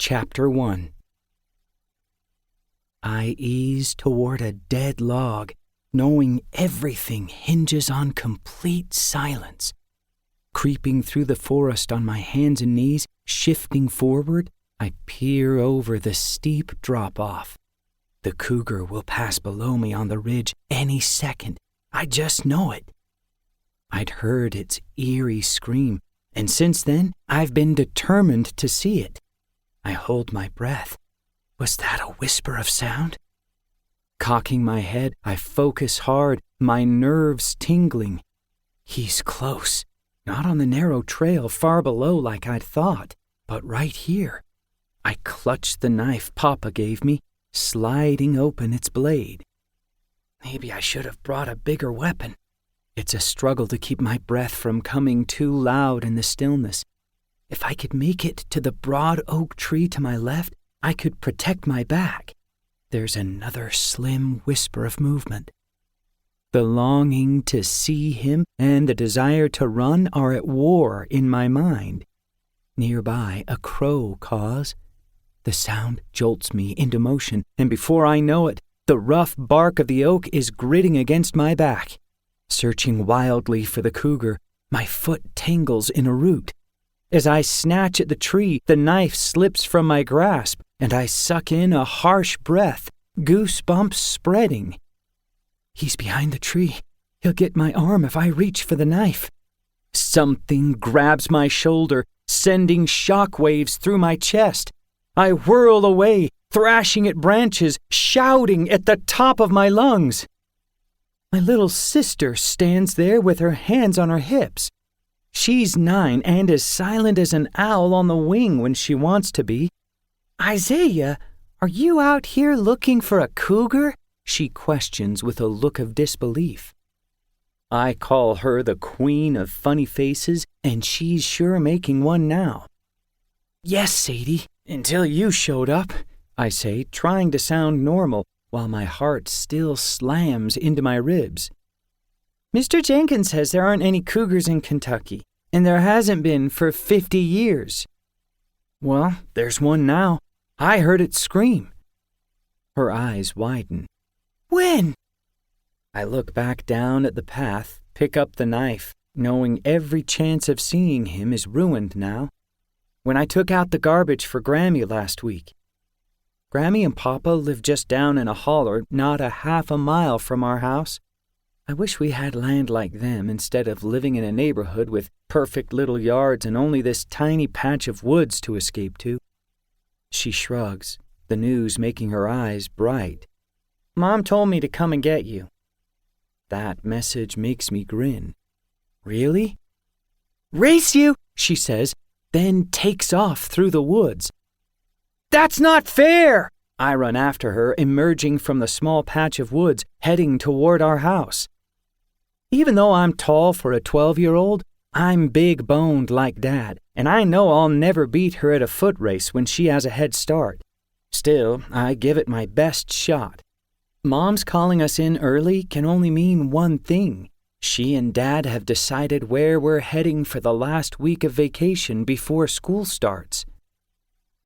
Chapter 1. I ease toward a dead log, knowing everything hinges on complete silence. Creeping through the forest on my hands and knees, shifting forward, I peer over the steep drop-off. The cougar will pass below me on the ridge any second. I just know it. I'd heard its eerie scream, and since then, I've been determined to see it. I hold my breath. Was that a whisper of sound? Cocking my head, I focus hard, my nerves tingling. He's close, not on the narrow trail far below like I'd thought, but right here. I clutch the knife Papa gave me, sliding open its blade. Maybe I should have brought a bigger weapon. It's a struggle to keep my breath from coming too loud in the stillness. If I could make it to the broad oak tree to my left, I could protect my back. There's another slim whisper of movement. The longing to see him and the desire to run are at war in my mind. Nearby, a crow caws. The sound jolts me into motion, and before I know it, the rough bark of the oak is gritting against my back. Searching wildly for the cougar, my foot tangles in a root. As I snatch at the tree, the knife slips from my grasp, and I suck in a harsh breath, goosebumps spreading. He's behind the tree. He'll get my arm if I reach for the knife. Something grabs my shoulder, sending shockwaves through my chest. I whirl away, thrashing at branches, shouting at the top of my lungs. My little sister stands there with her hands on her hips. She's 9 and as silent as an owl on the wing when she wants to be. "Isaiah, are you out here looking for a cougar?" she questions with a look of disbelief. I call her the queen of funny faces, and she's sure making one now. "Yes, Sadie, until you showed up," I say, trying to sound normal, while my heart still slams into my ribs. "Mr. Jenkins says there aren't any cougars in Kentucky, and there hasn't been for 50 years. "Well, there's one now. I heard it scream." Her eyes widen. "When?" I look back down at the path, pick up the knife, knowing every chance of seeing him is ruined now. When I took out the garbage for Grammy last week. Grammy and Papa live just down in a holler not a half a mile from our house. I wish we had land like them instead of living in a neighborhood with perfect little yards and only this tiny patch of woods to escape to. She shrugs, the news making her eyes bright. "Mom told me to come and get you." That message makes me grin. "Really?" "Race you," she says, then takes off through the woods. "That's not fair!" I run after her, emerging from the small patch of woods, heading toward our house. Even though I'm tall for a 12-year-old, I'm big-boned like Dad, and I know I'll never beat her at a foot race when she has a head start. Still, I give it my best shot. Mom's calling us in early can only mean one thing. She and Dad have decided where we're heading for the last week of vacation before school starts.